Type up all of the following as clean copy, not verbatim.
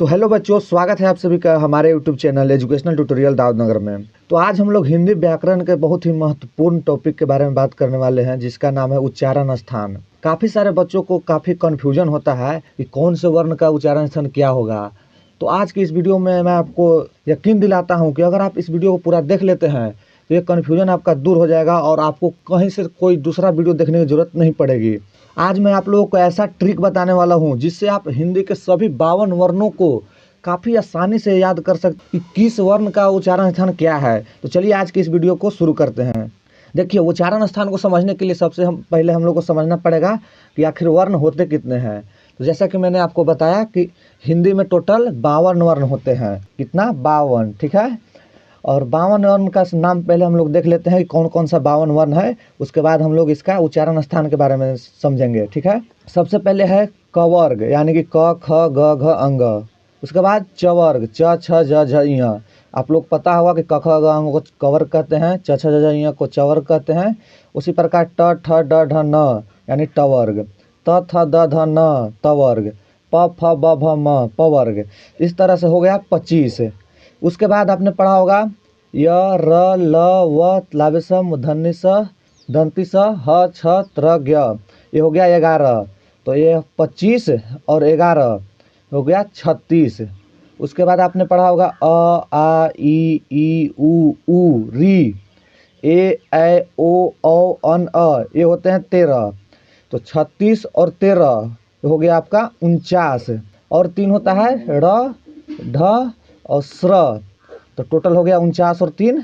तो हेलो बच्चों, स्वागत है आप सभी का हमारे YouTube channel educational tutorial Daudnagar में। तो आज हम लोग हिंदी व्याकरण के बहुत ही महत्वपूर्ण टॉपिक के बारे में बात करने वाले हैं, जिसका नाम है उच्चारण स्थान। काफ़ी सारे बच्चों को काफ़ी कन्फ्यूजन होता है कि कौन से वर्ण का उच्चारण स्थान क्या होगा। तो आज की इस वीडियो में मैं आपको यकीन दिलाता हूँ कि अगर आप इस वीडियो को पूरा देख लेते हैं तो ये कन्फ्यूजन आपका दूर हो जाएगा और आपको कहीं से कोई दूसरा वीडियो देखने की जरूरत नहीं पड़ेगी। आज मैं आप लोगों को ऐसा ट्रिक बताने वाला हूं जिससे आप हिंदी के सभी 52 वर्णों को काफ़ी आसानी से याद कर सकते कि किस वर्ण का उच्चारण स्थान क्या है। तो चलिए आज की इस वीडियो को शुरू करते हैं। देखिए, उच्चारण स्थान को समझने के लिए सबसे पहले हम लोग को समझना पड़ेगा कि आखिर वर्ण होते कितने हैं। तो जैसा कि मैंने आपको बताया कि हिंदी में टोटल 52 वर्ण होते हैं। कितना? 52, ठीक है। और 52 वर्ण का नाम पहले हम लोग देख लेते हैं कि कौन कौन सा 52 वर्ण है। उसके बाद हम लोग इसका उच्चारण स्थान के बारे में समझेंगे, ठीक है। सबसे पहले है कवर्ग, यानी कि क ख ग घ अंग। उसके बाद चवर्ग, च छ ज झ ञ। आप लोग पता होगा कि क ख ग अंग को कवर्ग कहते हैं, च छ ज झ ञ को चवर्ग कहते हैं। उसी प्रकार ट ठ ड ढ न यानी टवर्ग, त थ द ध न तवर्ग, प फ ब भ म पवर्ग। इस तरह से हो गया 25। उसके बाद आपने पढ़ा होगा य र ल व लाभे स मूर्धन्य स दंती स ह छ त्र ज्ञ। ये हो गया 11। तो ये 25 और 11 हो गया 36। उसके बाद आपने पढ़ा होगा अ आ ई उ री ए ओ अन अ, ये होते हैं 13। तो 36 और 13 हो गया आपका 49। और 3 होता है र ढ और स्र। तो टोटल हो गया 49 और 3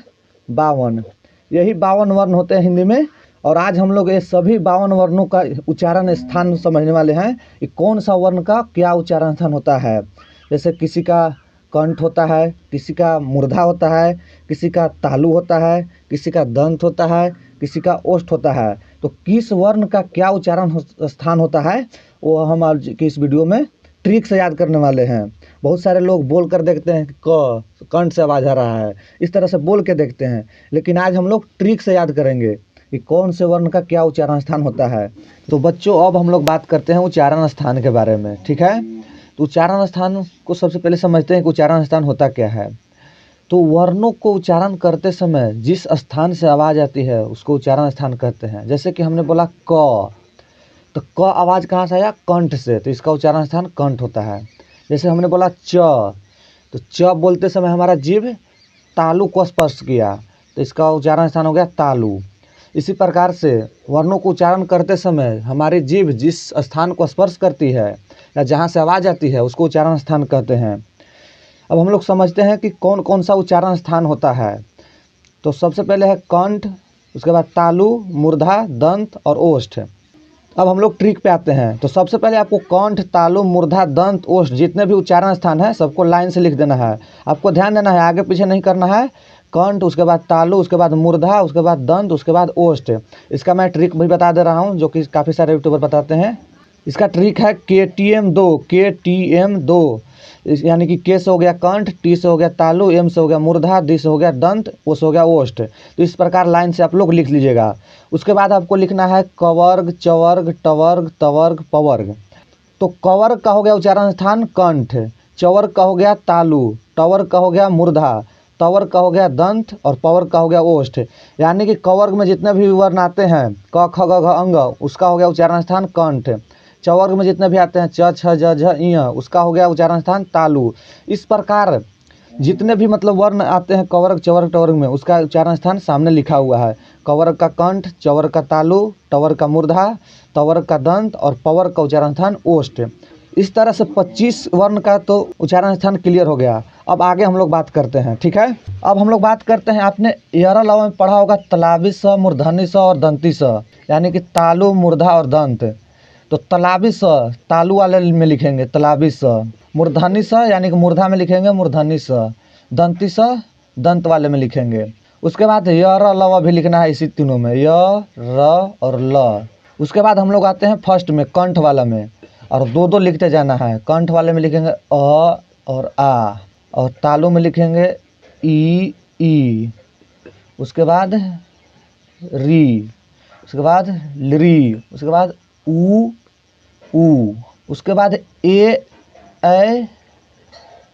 52। यही 52 वर्ण होते हैं हिंदी में। और आज हम लोग ये सभी 52 वर्णों का उच्चारण स्थान समझने वाले हैं कि कौन सा वर्ण का क्या उच्चारण स्थान होता है। जैसे किसी का कंठ होता है, किसी का मूर्धा होता है, किसी का तालु होता है, किसी का दंत होता है, किसी का ओष्ठ होता है। तो किस वर्ण का क्या उच्चारण स्थान होता है वो हम आज की इस वीडियो में ट्रिक से याद करने वाले हैं। बहुत सारे लोग बोल कर देखते हैं कि कंठ से आवाज़ आ रहा है, इस तरह से बोल के देखते हैं, लेकिन आज हम लोग ट्रिक से याद करेंगे कि कौन से वर्ण का क्या उच्चारण स्थान होता है। तो बच्चों, अब हम लोग बात करते हैं उच्चारण स्थान के बारे में, ठीक है। तो उच्चारण स्थान को सबसे पहले समझते हैं कि उच्चारण स्थान होता क्या है। तो वर्णों को उच्चारण करते समय जिस स्थान से आवाज़ आती है उसको उच्चारण स्थान कहते हैं। जैसे कि हमने बोला क, तो क आवाज़ कहाँ से आया? कंठ से, तो इसका उच्चारण स्थान कंठ होता है। जैसे हमने बोला च, तो च बोलते समय हमारा जीभ तालु को स्पर्श किया, तो इसका उच्चारण स्थान हो गया तालु। इसी प्रकार से वर्णों को उच्चारण करते समय हमारी जीभ जिस स्थान को स्पर्श करती है या जहाँ से आवाज़ आती है उसको उच्चारण स्थान कहते हैं। अब हम लोग समझते हैं कि कौन कौन सा उच्चारण स्थान होता है। तो सबसे पहले है कंठ, उसके बाद तालु, मूर्धा, दंत और ओष्ठ। अब हम लोग ट्रिक पे आते हैं। तो सबसे पहले आपको कंठ, तालु, मूर्धा, दंत, ओष्ठ जितने भी उच्चारण स्थान है सबको लाइन से लिख देना है। आपको ध्यान देना है, आगे पीछे नहीं करना है। कंठ, उसके बाद तालु, उसके बाद मूर्धा, उसके बाद दंत, उसके बाद ओष्ठ। इसका मैं ट्रिक भी बता दे रहा हूँ जो कि काफ़ी सारे यूट्यूबर बताते हैं। इसका ट्रिक है KTM2 यानी कि के से हो गया कंठ, टी से हो गया तालु, एम से हो गया मूर्धा, दी से हो गया दंत, ओ से हो गया ओष्ठ। तो इस प्रकार लाइन से आप लोग लिख लीजिएगा। उसके बाद आपको लिखना है कवर्ग, चवर्ग, टवर्ग, तवर्ग, पवर्ग। तो कवर्ग का हो गया उच्चारण स्थान कंठ, चवर्ग का हो गया तालु, टवर्ग का हो गया मूर्धा, तवर्ग का हो गया दंत और पवर्ग का हो गया ओष्ठ। यानी कि कवर्ग में जितने भी वर्ण आते हैं क ख ग घ अंग, उसका हो गया उच्चारण स्थान कंठ। चवर्ग में जितने भी आते हैं च छ ज झ ञ, उसका हो गया उच्चारण स्थान तालु। इस प्रकार जितने भी मतलब वर्ण आते हैं कवर्ग, चवर्ग, टवर्ग में उसका उच्चारण स्थान सामने लिखा हुआ है। कवर्ग का कंठ, चवर्ग का तालु, टवर्ग का मूर्धा, तवर्ग का दंत और पवर्ग का उच्चारण स्थान ओष्ठ। इस तरह से 25 वर्ण का तो उच्चारण स्थान क्लियर हो गया। अब आगे हम लोग बात करते हैं, ठीक है। अब हम लोग बात करते हैं, आपने यरा लवा में पढ़ा होगा तलाबी स, मूर्धन्य स और दंती स, यानी कि तालु, मूर्धा और दंत। तो तलाबी स तालु वाले में लिखेंगे तलाबी स, मूर्धन्य स यानी कि मूर्धा में लिखेंगे मूर्धन्य स, दंती स दंत वाले में लिखेंगे। उसके बाद य र ल भी लिखना है इसी तीनों में, य र और ल। उसके बाद हम लोग आते हैं फर्स्ट में कंठ वाला में, और दो दो लिखते जाना है। कंठ वाले में लिखेंगे अ और आ, और तालु में लिखेंगे ई। उसके बाद री, उसके बाद लरी, उसके बाद ऊ। उसके बाद ए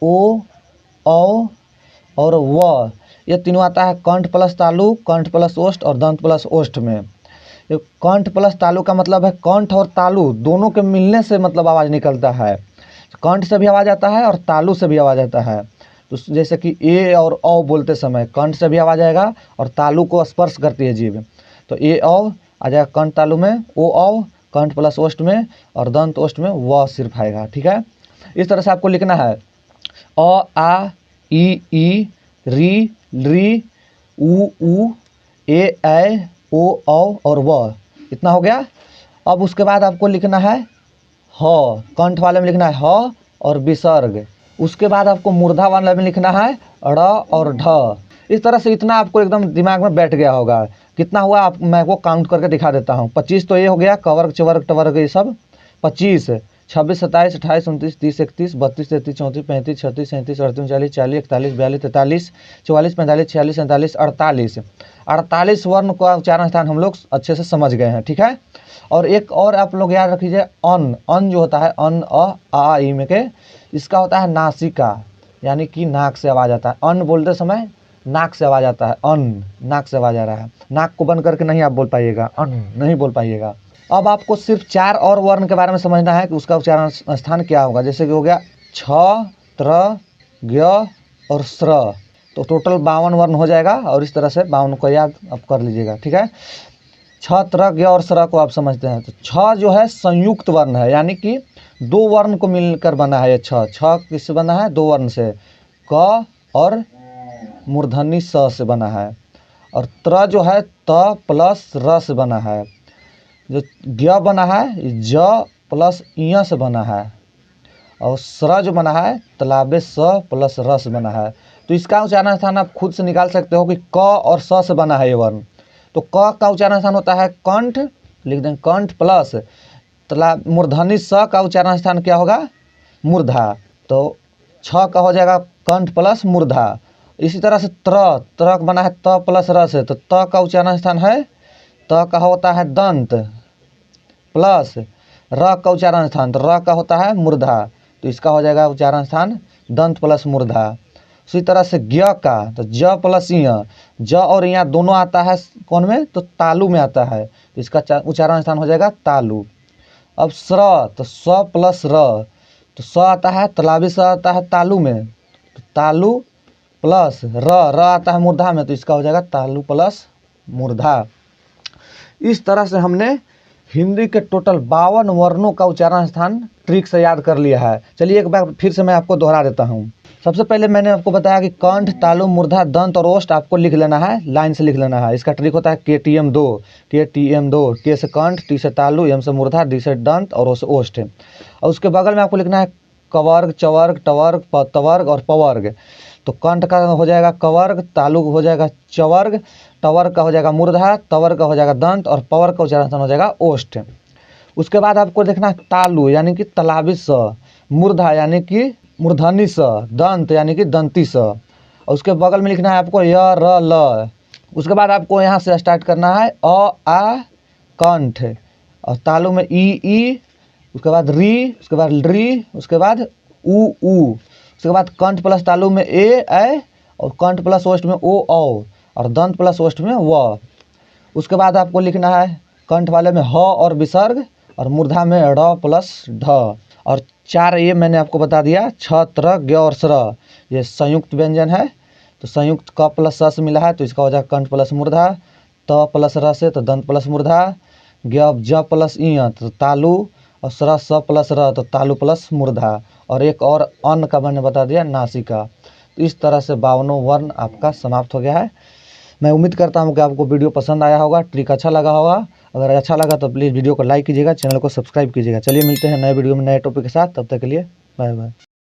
ओ, औ और व, ये तीनों आता है कंठ प्लस तालु, कंठ प्लस ओष्ठ और दंत प्लस ओष्ठ में। ये कंठ प्लस तालु का मतलब है कंठ और तालु दोनों के मिलने से मतलब आवाज़ निकलता है। कंठ से भी आवाज़ आता है और तालु से भी आवाज़ आता है। तो जैसे कि ए और औ बोलते समय कंठ से भी आवाज़ आएगा और तालु को स्पर्श करती है जीभ, तो ए औ आ जाएगा कंठ तालु में, ओ औ कंठ प्लस ओष्ठ में और दंत ओष्ठ में व सिर्फ आएगा। ठीक है, इस तरह से आपको लिखना है अ, आ, ई, री, री, उ, ए, ओ, औ और व। इतना हो गया। अब उसके बाद आपको लिखना है ह, कंठ वाले में लिखना है ह और विसर्ग। उसके बाद आपको मूर्धा वाले में लिखना है ड़ और ढ। इस तरह से इतना आपको एकदम दिमाग में बैठ गया होगा। कितना हुआ आप मैं को काउंट करके दिखा देता हूँ। 25 तो ये हो गया, कवर्ग चवर्ग टवर्ग ये सब 25, 26, 27, 28, 29, 30, 31, 32, 33, 34, 35, 36, 37, 38, 39, 40, 41, 42, 43, 44, 45, 46, 47, 48। 48 वर्ण का उच्चारण स्थान हम लोग अच्छे से समझ गए हैं। ठीक है, और एक और आप लोग याद रखिए, अन जो होता है अन, आ, ई में के, इसका होता है नासिका, यानी कि नाक से आवाज़ आता है। अन बोलते समय नाक से आवाज़ आता है, अन नाक से आवाज़ आ रहा है। नाक को बंद करके नहीं आप बोल पाइएगा, अन नहीं बोल पाइएगा। अब आपको सिर्फ 4 और वर्ण के बारे में समझना है कि उसका उच्चारण स्थान क्या होगा। जैसे कि हो गया छ, त्र, ज्ञ और स्र, तो टोटल 52 वर्ण हो जाएगा। और इस तरह से 52 को याद आप कर लीजिएगा। ठीक है, छ, त्र, ज्ञ और स्र को आप समझते हैं। तो छ जो है संयुक्त वर्ण है, यानी कि 2 वर्ण को मिलकर बना है। ये छ किससे बना है? 2 वर्ण से, क और मूर्धनी स से बना है। और त्र जो है त प्लस र से बना है। जो ज्ञ बना है ज प्लस इ से बना है। और स्र जो बना है तलाबे स प्लस र से बना है। तो इसका उच्चारण स्थान आप खुद से निकाल सकते हो कि क और स से बना है ये वर्ण। तो क का उच्चारण स्थान होता है कंठ, लिख दें कंठ प्लस मूर्धनी स का उच्चारण स्थान क्या होगा? मूर्धा। तो छ का हो जाएगा कंठ प्लस मूर्धा। इसी तरह से त्र बना है त प्लस र से, तो त का उच्चारण स्थान है, त का होता है दंत प्लस र का उच्चारण स्थान, तो र का होता है मूर्धा। तो इसका हो जाएगा उच्चारण स्थान दंत प्लस मूर्धा। उसी तरह से ज्ञ का, तो ज प्लस इ, ज और इ दोनों आता है कौन में? तो तालु में आता है। तो इसका उच्चारण स्थान हो जाएगा तालु। अब स्र, तो स प्लस र, तो स आता है तलाबी स आता है तालु में, तो तालु प्लस र आता है मूर्धा में, तो इसका हो जाएगा तालु प्लस मूर्धा। इस तरह से हमने हिंदी के टोटल 52 वर्णों का उच्चारण स्थान ट्रिक से याद कर लिया है। चलिए एक बार फिर से मैं आपको दोहरा देता हूँ। सबसे पहले मैंने आपको बताया कि कंठ, तालु, मूर्धा, दंत और ओष्ठ आपको लिख लेना है, लाइन से लिख लेना है। इसका ट्रिक होता है KTM 2, KTM 2, के से कंठ, टी से तालु, एम से मूर्धा, डी से दंत और ओ से ओष्ठ। और उसके बगल में आपको लिखना है कवर्ग, चवर्ग, टवर्ग, तवर्ग और पवर्ग। तो कंठ का हो जाएगा कवर्ग, तालु हो जाएगा चवर्ग, टवर्ग का हो जाएगा मूर्धा, तवर्ग का हो जाएगा दंत और पवर्ग का उच्चारण स्थान हो जाएगा ओष्ठ। उसके बाद आपको देखना है तालु यानी कि तलाबी स, मूर्धा यानी कि मूर्धनी स, दंत यानी कि दंती स। और उसके बगल में लिखना है आपको य, र, ल। उसके बाद आपको यहाँ से स्टार्ट करना है अ, आ, कंठ, और तालु में ई, उसके बाद री, उसके बाद री, उसके बाद उ, उसके बाद कंठ प्लस तालु में ए, और कंठ प्लस ओष्ठ में ओ, औ, और दंत प्लस ओष्ठ में व। उसके बाद आपको लिखना है कंठ वाले में ह और विसर्ग, और मूर्धा में ड़ प्लस ढ। और 4 ये मैंने आपको बता दिया, छ, त्र, ज्ञ और स्र, ये संयुक्त व्यंजन है। तो संयुक्त क प्लस स से मिला है, तो इसका हो जाएगा कंठ प्लस मूर्धा, त प्लस र से तो दंत प्लस मूर्धा, ज्ञ ज प्लस इ तो तालु, और स्र स प्लस र तो तालु प्लस मूर्धा। और एक और अन्न का मैंने बता दिया नासिका। तो इस तरह से 52 वर्ण आपका समाप्त हो गया है। मैं उम्मीद करता हूँ कि आपको वीडियो पसंद आया होगा, ट्रिक अच्छा लगा होगा। अगर अच्छा लगा तो प्लीज़ वीडियो को लाइक कीजिएगा, चैनल को सब्सक्राइब कीजिएगा। चलिए मिलते हैं नए वीडियो में नए टॉपिक के साथ, तब तक के लिए बाय बाय।